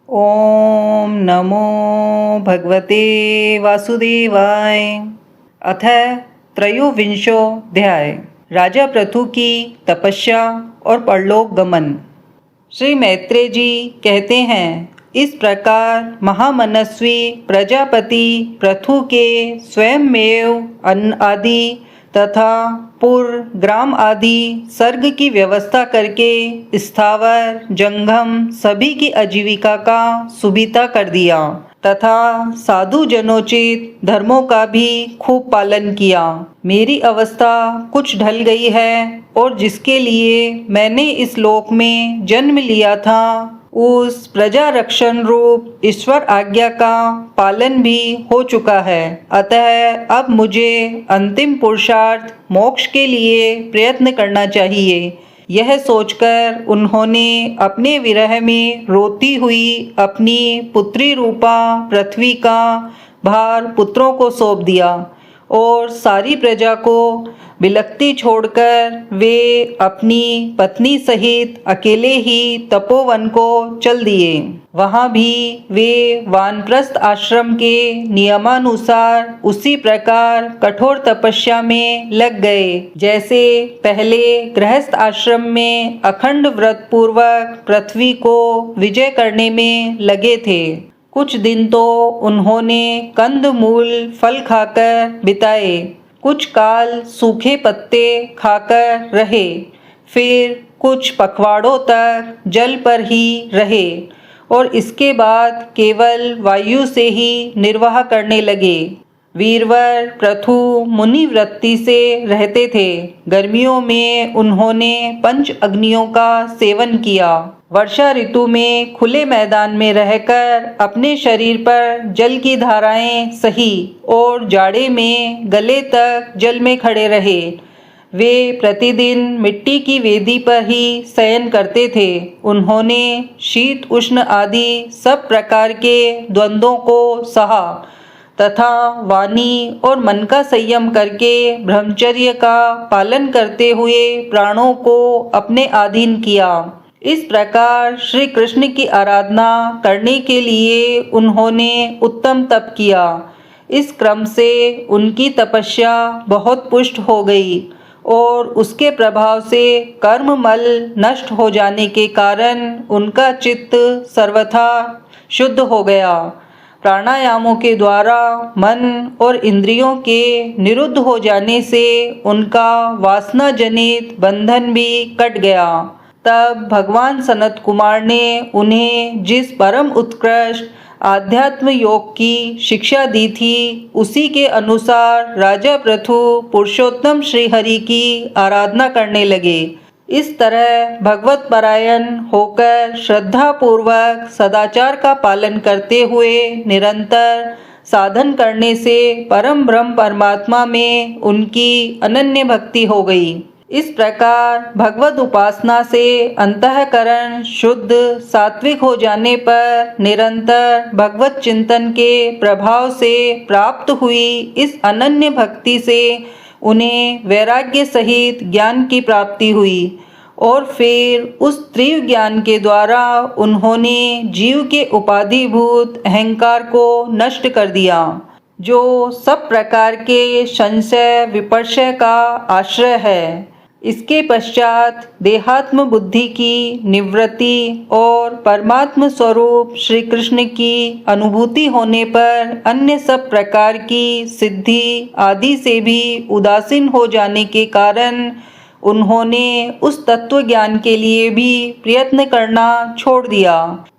ओम नमो भगवते वासुदेवाय। अथ त्रयोविंशोऽध्याय। राजा पृथु की तपस्या और परलोक गमन। श्री मैत्रेय जी कहते हैं, इस प्रकार महामनस्वी प्रजापति पृथु के स्वयंमेव अन्न आदि तथा पुर ग्राम आदि सर्ग की व्यवस्था करके स्थावर जंगम सभी की आजीविका का सुविधा कर दिया तथा साधु जनोचित धर्मों का भी खूब पालन किया। मेरी अवस्था कुछ ढल गई है और जिसके लिए मैंने इस लोक में जन्म लिया था उस प्रजा रक्षण रूप ईश्वर आज्ञा का पालन भी हो चुका है। अतः अब मुझे अंतिम पुरुषार्थ मोक्ष के लिए प्रयत्न करना चाहिए। यह सोचकर उन्होंने अपने विरह में रोती हुई अपनी पुत्री रूपा पृथ्वी का भार पुत्रों को सौंप दिया और सारी प्रजा को बिलखती छोड़कर वे अपनी पत्नी सहित अकेले ही तपोवन को चल दिए। वहाँ भी वे वानप्रस्थ आश्रम के नियमानुसार उसी प्रकार कठोर तपस्या में लग गए जैसे पहले गृहस्थ आश्रम में अखंड व्रत पूर्वक पृथ्वी को विजय करने में लगे थे। कुछ दिन तो उन्होंने कंद मूल फल खाकर बिताए, कुछ काल सूखे पत्ते खाकर रहे, फिर कुछ पखवाड़ों तक जल पर ही रहे और इसके बाद केवल वायु से ही निर्वाह करने लगे। वीरवर पृथु मुनि वृत्ति से रहते थे। गर्मियों में उन्होंने पंच अग्नियों का सेवन किया। वर्षा ऋतु में खुले मैदान में रहकर अपने शरीर पर जल की धाराएं सही और जाड़े में गले तक जल में खड़े रहे। वे प्रतिदिन मिट्टी की वेदी पर ही शयन करते थे। उन्होंने शीत उष्ण आदि सब प्रकार के द्वंद्वों को सहा तथा वाणी और मन का संयम करके ब्रह्मचर्य का पालन करते हुए प्राणों को अपने अधीन किया। इस प्रकार श्री कृष्ण की आराधना करने के लिए उन्होंने उत्तम तप किया। इस क्रम से उनकी तपस्या बहुत पुष्ट हो गई और उसके प्रभाव से कर्ममल नष्ट हो जाने के कारण उनका चित्त सर्वथा शुद्ध हो गया। प्राणायामों के द्वारा मन और इंद्रियों के निरुद्ध हो जाने से उनका वासना जनित बंधन भी कट गया। तब भगवान सनत कुमार ने उन्हें जिस परम उत्कृष्ट आध्यात्म योग की शिक्षा दी थी उसी के अनुसार राजा पृथु पुरुषोत्तम श्री हरि की आराधना करने लगे। इस तरह भगवत परायण होकर श्रद्धा पूर्वक सदाचार का पालन करते हुए निरंतर साधन करने से परम ब्रह्म परमात्मा में उनकी अनन्य भक्ति हो गई। इस प्रकार भगवत उपासना से अंतःकरण शुद्ध सात्विक हो जाने पर निरंतर भगवत चिंतन के प्रभाव से प्राप्त हुई इस अनन्य भक्ति से उन्हें वैराग्य सहित ज्ञान की प्राप्ति हुई और फिर उस तीव्र ज्ञान के द्वारा उन्होंने जीव के उपाधिभूत अहंकार को नष्ट कर दिया जो सब प्रकार के संशय विपर्शय का आश्रय है। इसके पश्चात देहात्म बुद्धि की निवृत्ति और परमात्म स्वरूप श्री कृष्ण की अनुभूति होने पर अन्य सब प्रकार की सिद्धि आदि से भी उदासीन हो जाने के कारण उन्होंने उस तत्व ज्ञान के लिए भी प्रयत्न करना छोड़ दिया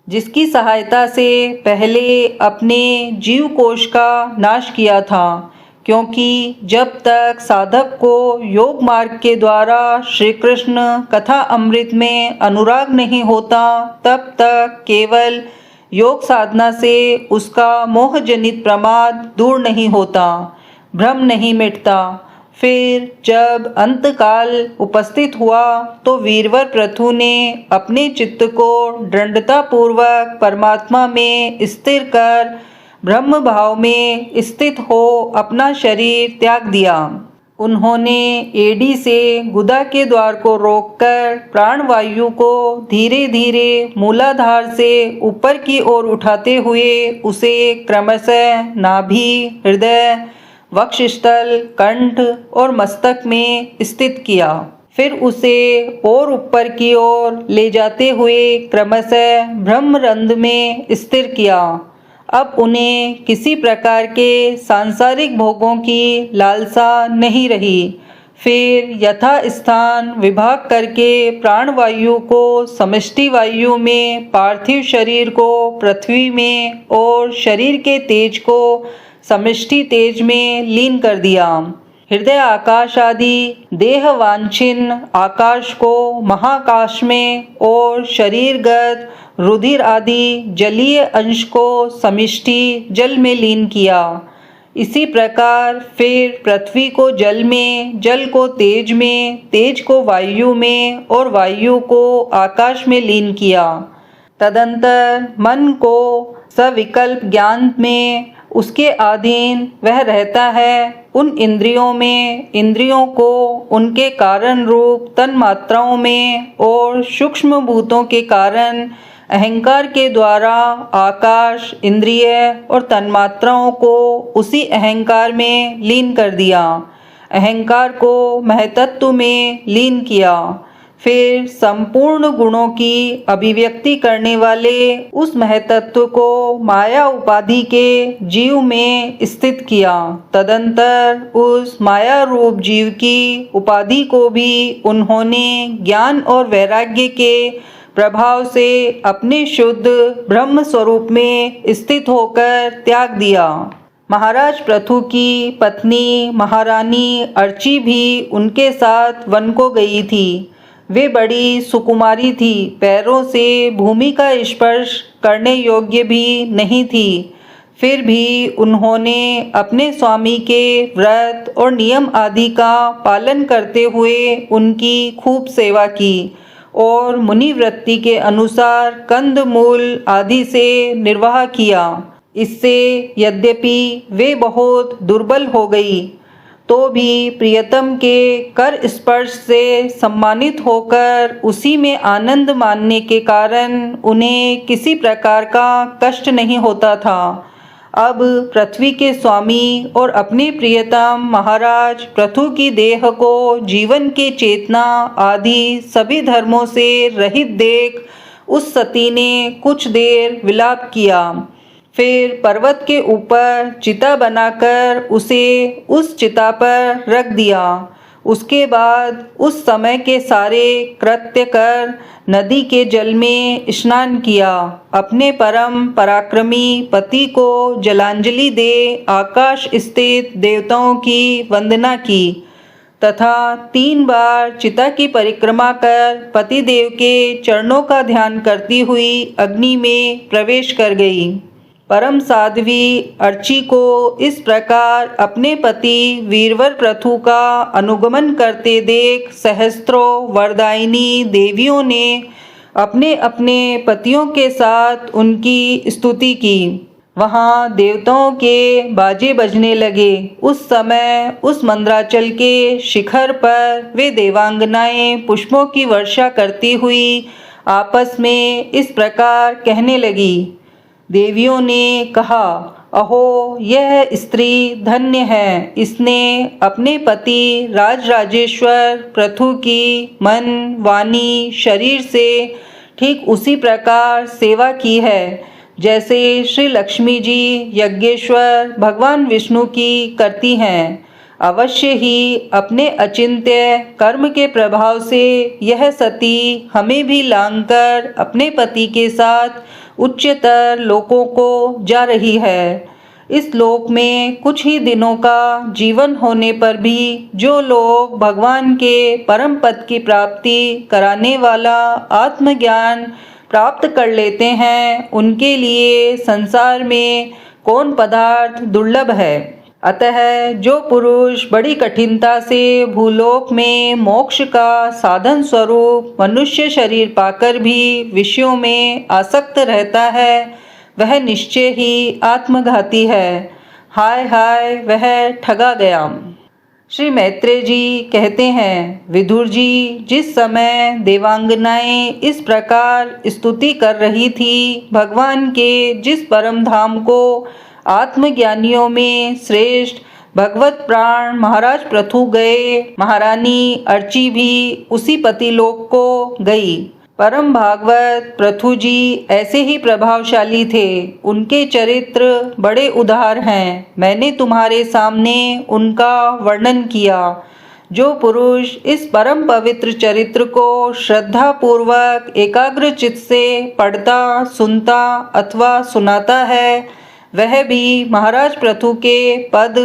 जिसकी सहायता से पहले अपने जीव कोश का नाश किया था। क्योंकि जब तक साधक को योग मार्ग के द्वारा श्री कृष्ण कथा अमृत में अनुराग नहीं होता तब तक केवल योग साधना से उसका मोह जनित प्रमाद दूर नहीं होता, भ्रम नहीं मिटता। फिर जब अंतकाल उपस्थित हुआ तो वीरवर पृथु ने अपने चित्त को दृढ़ता पूर्वक परमात्मा में स्थिर कर ब्रह्म भाव में स्थित हो अपना शरीर त्याग दिया। उन्होंने एड़ी से गुदा के द्वार को रोककर प्राणवायु को धीरे धीरे मूलाधार से ऊपर की ओर उठाते हुए उसे क्रमशः नाभि, हृदय, वक्षस्थल, कंठ और मस्तक में स्थित किया। फिर उसे और ऊपर की ओर ले जाते हुए क्रमशः ब्रह्मरंध्र में स्थिर किया। अब उन्हें किसी प्रकार के सांसारिक भोगों की लालसा नहीं रही। फिर यथास्थान विभाग करके प्राणवायु को समष्टि वायु में, पार्थिव शरीर को पृथ्वी में और शरीर के तेज को समष्टि तेज में लीन कर दिया। हृदय आकाश आदि देह वांछिन्न आकाश को महाकाश में और शरीरगत रुधिर आदि जलीय अंश को समष्टि जल में लीन किया। इसी प्रकार फिर पृथ्वी को जल में, जल को तेज में, तेज को वायु में और वायु को आकाश में लीन किया। तदंतर मन को सविकल्प ज्ञान में उसके अधीन वह रहता है। उन इंद्रियों में इंद्रियों को उनके कारण रूप तन मात्राओं में और सूक्ष्म भूतों के कारण अहंकार के द्वारा आकाश, इंद्रिय और तन्मात्राओं को उसी अहंकार में लीन कर दिया। अहंकार को महतत्व में लीन किया। फिर संपूर्ण गुणों की अभिव्यक्ति करने वाले उस महतत्व को माया उपाधि के जीव में स्थित किया। तदंतर उस माया रूप जीव की उपाधि को भी उन्होंने ज्ञान और वैराग्य के प्रभाव से अपने शुद्ध ब्रह्म स्वरूप में स्थित होकर त्याग दिया। महाराज पृथु की पत्नी महारानी अर्ची भी उनके साथ वन को गई थी। वे बड़ी सुकुमारी थी, पैरों से भूमि का स्पर्श करने योग्य भी नहीं थी। फिर भी उन्होंने अपने स्वामी के व्रत और नियम आदि का पालन करते हुए उनकी खूब सेवा की और मुनिवृत्ति के अनुसार कंद मूल आदि से निर्वाह किया। इससे यद्यपि वे बहुत दुर्बल हो गई तो भी प्रियतम के कर स्पर्श से सम्मानित होकर उसी में आनंद मानने के कारण उन्हें किसी प्रकार का कष्ट नहीं होता था। अब पृथ्वी के स्वामी और अपने प्रियतम महाराज पृथु की देह को जीवन के चेतना आदि सभी धर्मों से रहित देख उस सती ने कुछ देर विलाप किया। फिर पर्वत के ऊपर चिता बनाकर उसे उस चिता पर रख दिया। उसके बाद उस समय के सारे कृत्य कर नदी के जल में स्नान किया। अपने परम पराक्रमी पति को जलांजलि दे आकाश स्थित देवताओं की वंदना की तथा 3 बार चिता की परिक्रमा कर पतिदेव के चरणों का ध्यान करती हुई अग्नि में प्रवेश कर गई। परम साध्वी अर्ची को इस प्रकार अपने पति वीरवर पृथु का अनुगमन करते देख सहस्त्रों वरदायिनी देवियों ने अपने अपने पतियों के साथ उनकी स्तुति की। वहाँ देवताओं के बाजे बजने लगे। उस समय उस मंद्राचल के शिखर पर वे देवांगनाएं पुष्पों की वर्षा करती हुई आपस में इस प्रकार कहने लगी। देवियों ने कहा, अहो यह स्त्री धन्य है। इसने अपने पति राजराजेश्वर पृथु की मन, वाणी, शरीर से ठीक उसी प्रकार सेवा की है जैसे श्री लक्ष्मी जी यज्ञेश्वर भगवान विष्णु की करती हैं। अवश्य ही अपने अचिंत्य कर्म के प्रभाव से यह सती हमें भी लांघकर अपने पति के साथ उच्चतर लोकों को जा रही है। इस लोक में कुछ ही दिनों का जीवन होने पर भी जो लोग भगवान के परम पद की प्राप्ति कराने वाला आत्मज्ञान प्राप्त कर लेते हैं, उनके लिए संसार में कौन पदार्थ दुर्लभ है। अतः जो पुरुष बड़ी कठिनता से भूलोक में मोक्ष का साधन स्वरूप मनुष्य शरीर पाकर भी विषयों में आसक्त रहता है, वह निश्चय ही आत्मघाती है। हाय हाय, वह ठगा गया। श्री मैत्रेय जी कहते हैं, विदुर जी, जिस समय देवांगनाएं इस प्रकार स्तुति कर रही थी, भगवान के जिस परम धाम को आत्मज्ञानियों में श्रेष्ठ भगवत प्राण महाराज पृथु गए, महारानी अर्ची भी उसी पतिलोक को गई। परम भागवत पृथु जी ऐसे ही प्रभावशाली थे। उनके चरित्र बड़े उदार हैं। मैंने तुम्हारे सामने उनका वर्णन किया। जो पुरुष इस परम पवित्र चरित्र को श्रद्धा पूर्वक एकाग्र चित्त से पढ़ता, सुनता अथवा सुनाता है, वह भी महाराज पृथु के पद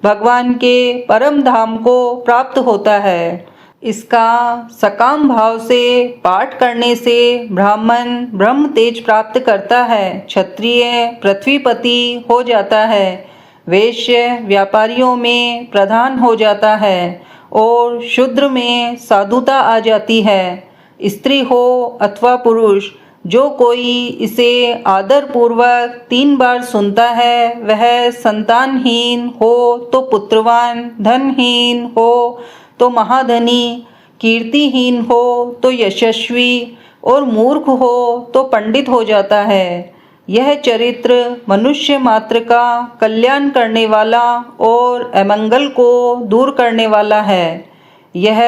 भगवान के परम धाम को प्राप्त होता है। इसका सकाम भाव से पाठ करने से ब्राह्मण ब्रह्म तेज प्राप्त करता है, क्षत्रिय पृथ्वीपति हो जाता है, वैश्य व्यापारियों में प्रधान हो जाता है और शूद्र में साधुता आ जाती है। स्त्री हो अथवा पुरुष, जो कोई इसे आदर पूर्वक 3 बार सुनता है, वह संतानहीन हो तो पुत्रवान, धनहीन हो तो महाधनी, कीर्तिहीन हो तो यशस्वी और मूर्ख हो तो पंडित हो जाता है। यह चरित्र मनुष्य मात्र का कल्याण करने वाला और अमंगल को दूर करने वाला है। यह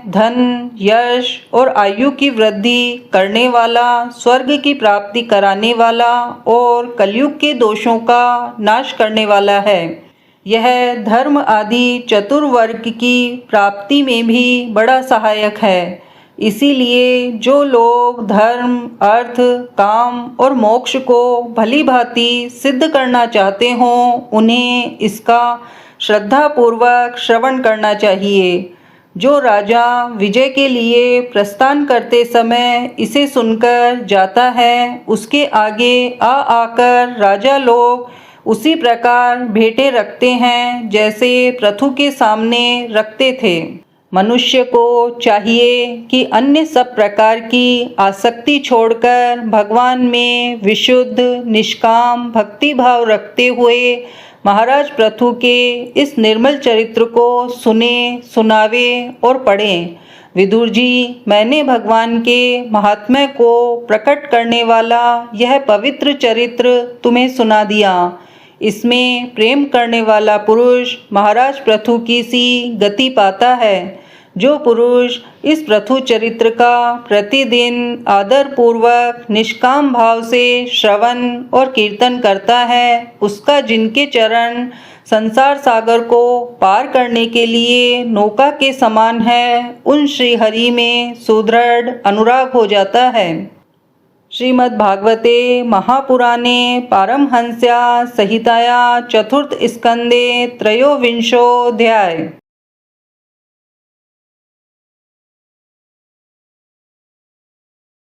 धन, यश और आयु की वृद्धि करने वाला, स्वर्ग की प्राप्ति कराने वाला और कलयुग के दोषों का नाश करने वाला है। यह धर्म आदि चतुर्वर्ग की प्राप्ति में भी बड़ा सहायक है। इसीलिए जो लोग धर्म, अर्थ, काम और मोक्ष को भली भांति सिद्ध करना चाहते हों, उन्हें इसका श्रद्धापूर्वक श्रवण करना चाहिए। जो राजा विजय के लिए प्रस्थान करते समय इसे सुनकर जाता है, उसके आगे आकर राजा लोग उसी प्रकार भेंटें रखते हैं जैसे पृथु के सामने रखते थे। मनुष्य को चाहिए कि अन्य सब प्रकार की आसक्ति छोड़कर भगवान में विशुद्ध निष्काम भक्ति भाव रखते हुए महाराज पृथु के इस निर्मल चरित्र को सुने, सुनावे और पढ़ें। विदुर जी, मैंने भगवान के महात्म्य को प्रकट करने वाला यह पवित्र चरित्र तुम्हें सुना दिया। इसमें प्रेम करने वाला पुरुष महाराज पृथु की सी गति पाता है। जो पुरुष इस पृथु चरित्र का प्रतिदिन आदर पूर्वक निष्काम भाव से श्रवण और कीर्तन करता है, उसका जिनके चरण संसार सागर को पार करने के लिए नौका के समान है, उन श्री हरि में सुदृढ़ अनुराग हो जाता है। श्रीमद्भागवते महापुराणे पारमहंस्या संहिताया चतुर्थ स्कंदे त्रयोविंशोऽध्याय।